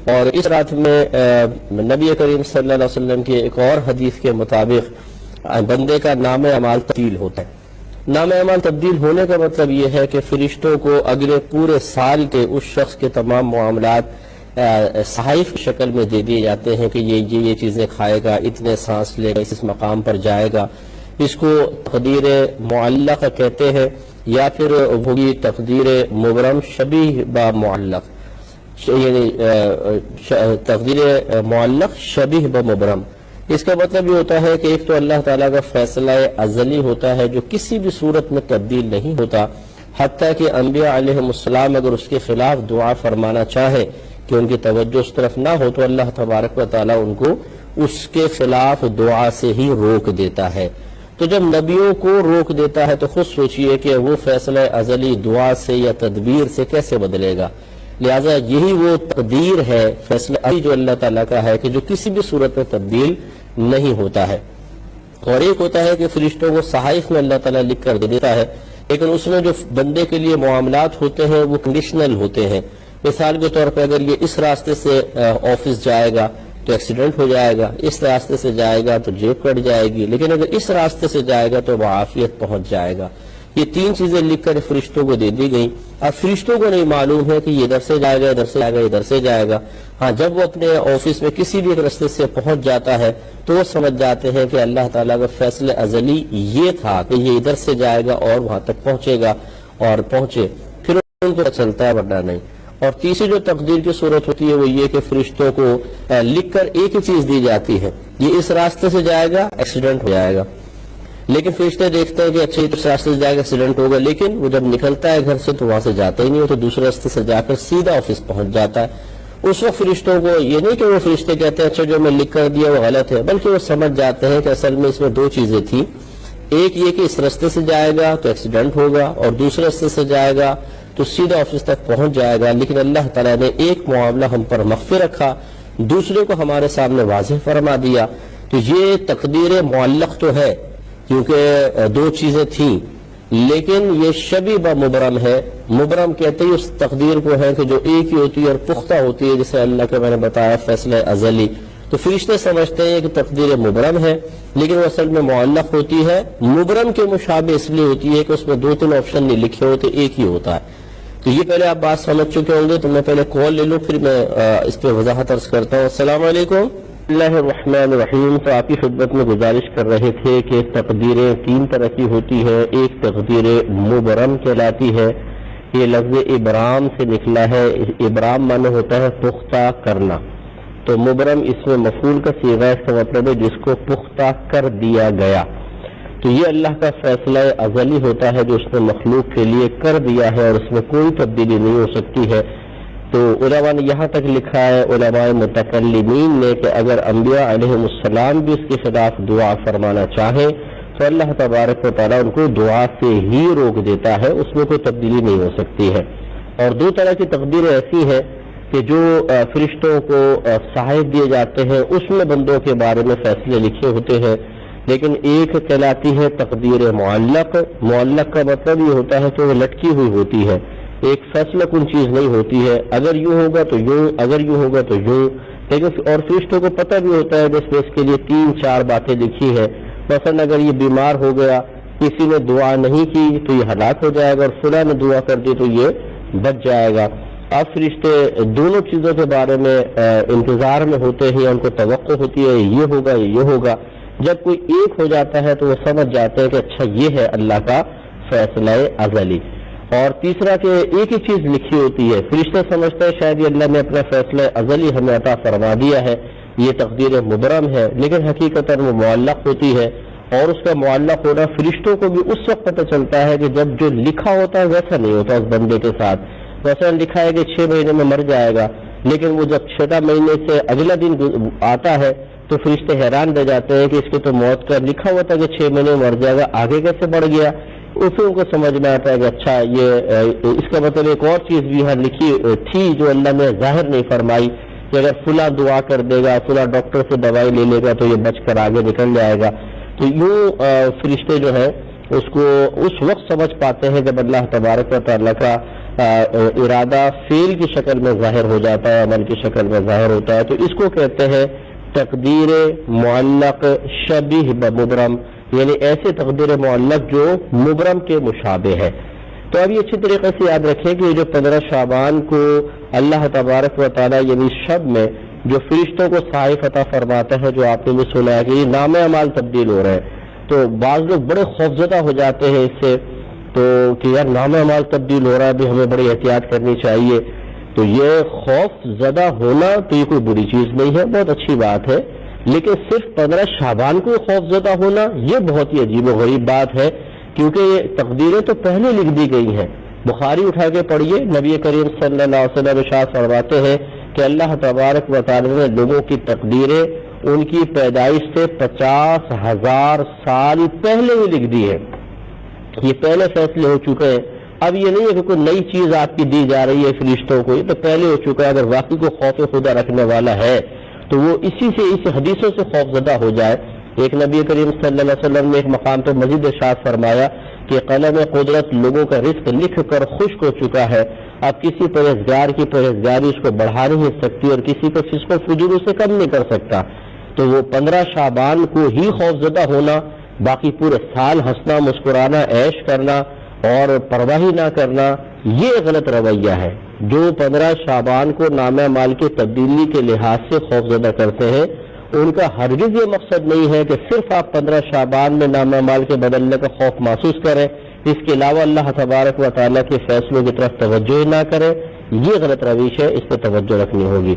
اور اس رات میں نبی کریم صلی اللہ علیہ وسلم کی ایک اور حدیث کے مطابق بندے کا نام اعمال تبدیل ہوتا ہے۔ نام اعمال تبدیل ہونے کا مطلب یہ ہے کہ فرشتوں کو اگلے پورے سال کے اس شخص کے تمام معاملات صحائف کی شکل میں دے دیے جاتے ہیں کہ یہ چیزیں کھائے گا، اتنے سانس لے گا، اس مقام پر جائے گا۔ اس کو تقدیر معلق کہتے ہیں، یا پھر ہوگی تقدیر مبرم شبیہ با معلق، یعنی تقدیر معلق شبیہ با مبرم۔ اس کا مطلب یہ ہوتا ہے کہ ایک تو اللہ تعالیٰ کا فیصلہ ازلی ہوتا ہے جو کسی بھی صورت میں تبدیل نہیں ہوتا، حتیٰ کہ انبیاء علیہ السلام اگر اس کے خلاف دعا فرمانا چاہیں کہ ان کی توجہ اس طرف نہ ہو تو اللہ تبارک و تعالیٰ ان کو اس کے خلاف دعا سے ہی روک دیتا ہے۔ تو جب نبیوں کو روک دیتا ہے تو خود سوچئے کہ وہ فیصلہ ازلی دعا سے یا تدبیر سے کیسے بدلے گا۔ لہٰذا یہی وہ تقدیر ہے، فیصلہ ازلی جو اللہ تعالیٰ کا ہے کہ جو کسی بھی صورت میں تبدیل نہیں ہوتا ہے۔ اور ایک ہوتا ہے کہ فرشتوں کو صحائف میں اللہ تعالیٰ لکھ کر دے دیتا ہے، لیکن اس میں جو بندے کے لیے معاملات ہوتے ہیں وہ کنڈیشنل ہوتے ہیں۔ مثال کے طور پہ اگر یہ اس راستے سے آفس جائے گا تو ایکسیڈنٹ ہو جائے گا، اس راستے سے جائے گا تو جیب کٹ جائے گی، لیکن اگر اس راستے سے جائے گا تو بعافیت پہنچ جائے گا۔ یہ تین چیزیں لکھ کر فرشتوں کو دے دی گئیں۔ اب فرشتوں کو نہیں معلوم ہے کہ یہ ادھر سے جائے گا، ادھر سے جائے گا، ادھر سے جائے گا۔ ہاں، جب وہ اپنے آفس میں کسی بھی ایک راستے سے پہنچ جاتا ہے تو وہ سمجھ جاتے ہیں کہ اللہ تعالیٰ کا فیصلہ ازلی یہ تھا کہ یہ ادھر سے جائے گا اور وہاں تک پہنچے گا، اور پہنچے، پھر ان کو چلتا ہے ورنہ نہیں۔ اور تیسری جو تقدیر کی صورت ہوتی ہے وہ یہ کہ فرشتوں کو لکھ کر ایک ہی چیز دی جاتی ہے، یہ اس راستے سے جائے گا، ایکسیڈنٹ ہو جائے گا، لیکن فرشتے دیکھتے ہیں کہ اچھا اس راستے سے جائے گا، ایکسیڈنٹ ہوگا، لیکن وہ جب نکلتا ہے گھر سے تو وہاں سے جاتا ہی نہیں، تو دوسرے راستے سے جا کر سیدھا آفس پہنچ جاتا ہے۔ اس وقت فرشتوں کو یہ نہیں کہ وہ فرشتے کہتے ہیں اچھا جو میں لکھ کر دیا وہ غلط ہے، بلکہ وہ سمجھ جاتے ہیں کہ اصل میں اس میں دو چیزیں تھیں، ایک یہ کہ اس راستے سے جائے گا تو ایکسیڈنٹ ہوگا، اور دوسرے راستے سے جائے گا تو سیدھا آفس تک پہنچ جائے گا۔ لیکن اللہ تعالیٰ نے ایک معاملہ ہم پر مخفی رکھا، دوسرے کو ہمارے سامنے واضح فرما دیا۔ تو یہ تقدیر معلق تو ہے کیونکہ دو چیزیں تھیں، لیکن یہ شبیہ با مبرم ہے۔ مبرم کہتے ہیں اس تقدیر کو ہے کہ جو ایک ہی ہوتی ہے اور پختہ ہوتی ہے، جسے اللہ کے میں نے بتایا فیصلہ ازلی۔ تو فرشتے سمجھتے ہیں کہ تقدیر مبرم ہے، لیکن وہ اصل میں معلق ہوتی ہے۔ مبرم کے مشابہ اس لیے ہوتی ہے کہ اس میں دو تین آپشن نہیں لکھے ہوتے، ایک ہی ہوتا ہے۔ تو یہ پہلے آپ بات سمجھ چکے ہوں گے، تو میں پہلے کال لے لوں پھر میں اس پہ وضاحت عرض کرتا ہوں۔ السلام علیکم۔ اللہ الرحمن الرحیم۔ تو آپ کی خدمت میں گزارش کر رہے تھے کہ تقدیریں تین طرح کی ہوتی ہے، ایک تقدیر مبرم کہلاتی ہے، یہ لفظ ابرام سے نکلا ہے، ابرام معنی ہوتا ہے پختہ کرنا، تو مبرم اس میں مفعول کا صیغہ ہے، اس کا مطلب ہے جس کو پختہ کر دیا گیا۔ تو یہ اللہ کا فیصلہ ازلی ہوتا ہے جو اس نے مخلوق کے لیے کر دیا ہے اور اس میں کوئی تبدیلی نہیں ہو سکتی ہے۔ تو علماء نے یہاں تک لکھا ہے، علماء متکلمین نے، کہ اگر انبیاء علیہ السلام بھی اس کے خلاف دعا فرمانا چاہیں تو اللہ تبارک و تعالیٰ ان کو دعا سے ہی روک دیتا ہے، اس میں کوئی تبدیلی نہیں ہو سکتی ہے۔ اور دو طرح کی تقدیریں ایسی ہیں کہ جو فرشتوں کو صحائف دیے جاتے ہیں، اس میں بندوں کے بارے میں فیصلے لکھے ہوتے ہیں، لیکن ایک کہلاتی ہے تقدیر معلق۔ معلق کا مطلب یہ ہوتا ہے کہ وہ لٹکی ہوئی ہوتی ہے، ایک فیصلہ کن چیز نہیں ہوتی ہے، اگر یوں ہوگا تو یوں، اگر یوں ہوگا تو یوں، لیکن اور فرشتوں کو پتہ بھی ہوتا ہے کہ اس کے لیے تین چار باتیں لکھی ہے۔ مثلا اگر یہ بیمار ہو گیا، کسی نے دعا نہیں کی تو یہ ہلاک ہو جائے گا، اور فلاں نے دعا کر دی تو یہ بچ جائے گا۔ اب فرشتے دونوں چیزوں کے بارے میں انتظار میں ہوتے ہیں، ان کو توقع ہوتی ہے یہ ہوگا یہ ہوگا۔ جب کوئی ایک ہو جاتا ہے تو وہ سمجھ جاتے ہیں کہ اچھا یہ ہے اللہ کا فیصلہ ازلی۔ اور تیسرا کہ ایک ہی چیز لکھی ہوتی ہے، فرشتہ سمجھتا ہے شاید یہ اللہ نے اپنا فیصلہ ازلی ہمیں عطا فرما دیا ہے، یہ تقدیر مبرم ہے، لیکن حقیقتاً وہ معلق ہوتی ہے۔ اور اس کا معلق ہونا فرشتوں کو بھی اس وقت پتہ چلتا ہے کہ جب جو لکھا ہوتا ہے ویسا نہیں ہوتا اس بندے کے ساتھ۔ ویسا لکھا ہے کہ 6 مہینے میں مر جائے گا، لیکن وہ جب 6 مہینے سے اگلا دن آتا ہے تو فرشتے حیران رہ جاتے ہیں کہ اس کے تو موت کا لکھا ہوا تھا کہ 6 مہینے میں مر جائے گا، آگے کیسے بڑھ گیا؟ اسے ان کو سمجھ میں آتا ہے کہ اچھا یہ اس کا مطلب ایک اور چیز بھی یہاں لکھی تھی جو اللہ نے ظاہر نہیں فرمائی، کہ اگر فلاں دعا کر دے گا، فلاں ڈاکٹر سے دوائی لے لے گا تو یہ بچ کر آگے نکل جائے گا۔ تو یوں فرشتے جو ہیں اس کو اس وقت سمجھ پاتے ہیں جب اللہ تبارک و تعالیٰ کا ارادہ فعل کی شکل میں ظاہر ہو جاتا ہے، عمل کی شکل میں ظاہر ہوتا ہے، تو اس کو کہتے ہیں تقدیر معلق شبیہ بمبرم، یعنی ایسے تقدیر معلق جو مبرم کے مشابہ ہے۔ تو اب یہ اچھی طریقے سے یاد رکھیں کہ جو 15 شعبان کو اللہ تبارک و تعالیٰ یعنی شب میں جو فرشتوں کو صحائف عطا فرماتا ہے، جو آپ نے بھی سنا ہے کہ یہ نام اعمال تبدیل ہو رہے ہیں، تو بعض لوگ بڑے خوفزدہ ہو جاتے ہیں اس سے، تو کہ یار نام اعمال تبدیل ہو رہا ہے، بھی ہمیں بڑی احتیاط کرنی چاہیے۔ تو یہ خوف زدہ ہونا تو یہ کوئی بری چیز نہیں ہے، بہت اچھی بات ہے، لیکن صرف 15 شعبان کو خوف زدہ ہونا یہ بہت ہی عجیب و غریب بات ہے، کیونکہ یہ تقدیریں تو پہلے لکھ دی گئی ہیں۔ بخاری اٹھا کے پڑھیے، نبی کریم صلی اللہ علیہ وسلم ارشاد فرماتے ہیں کہ اللہ تبارک و تعالی نے لوگوں کی تقدیریں ان کی پیدائش سے 50,000 سال پہلے ہی لکھ دی ہے، یہ پہلے فیصلے ہو چکے ہیں۔ اب یہ نہیں ہے کہ کوئی نئی چیز آپ کی دی جا رہی ہے فرشتوں کو، یہ تو پہلے ہو چکا ہے۔ اگر واقعی کو خوف خدا رکھنے والا ہے تو وہ اسی سے اس حدیثوں سے خوف زدہ ہو جائے۔ ایک نبی کریم صلی اللہ علیہ وسلم نے ایک مقام پہ مزید ارشاد فرمایا کہ قلم قدرت لوگوں کا رزق لکھ کر خشک ہو چکا ہے، اب کسی پرہیزگار کی پرہیزگاری اس کو بڑھا نہیں سکتی اور کسی کو فسق و فجور سے کم نہیں کر سکتا۔ تو وہ 15 شعبان کو ہی خوف زدہ ہونا، باقی پورے سال ہنسنا مسکرانا عیش کرنا اور پرواہی نہ کرنا، یہ غلط رویہ ہے۔ جو 15 شعبان کو نام اعمال کی تبدیلی کے لحاظ سے خوف زدہ کرتے ہیں، ان کا ہرگز یہ مقصد نہیں ہے کہ صرف آپ 15 شعبان میں نام اعمال کے بدلنے کا خوف محسوس کریں، اس کے علاوہ اللہ تبارک و تعالیٰ کے فیصلوں کی طرف توجہ نہ کریں۔ یہ غلط روش ہے، اس پہ توجہ رکھنی ہوگی۔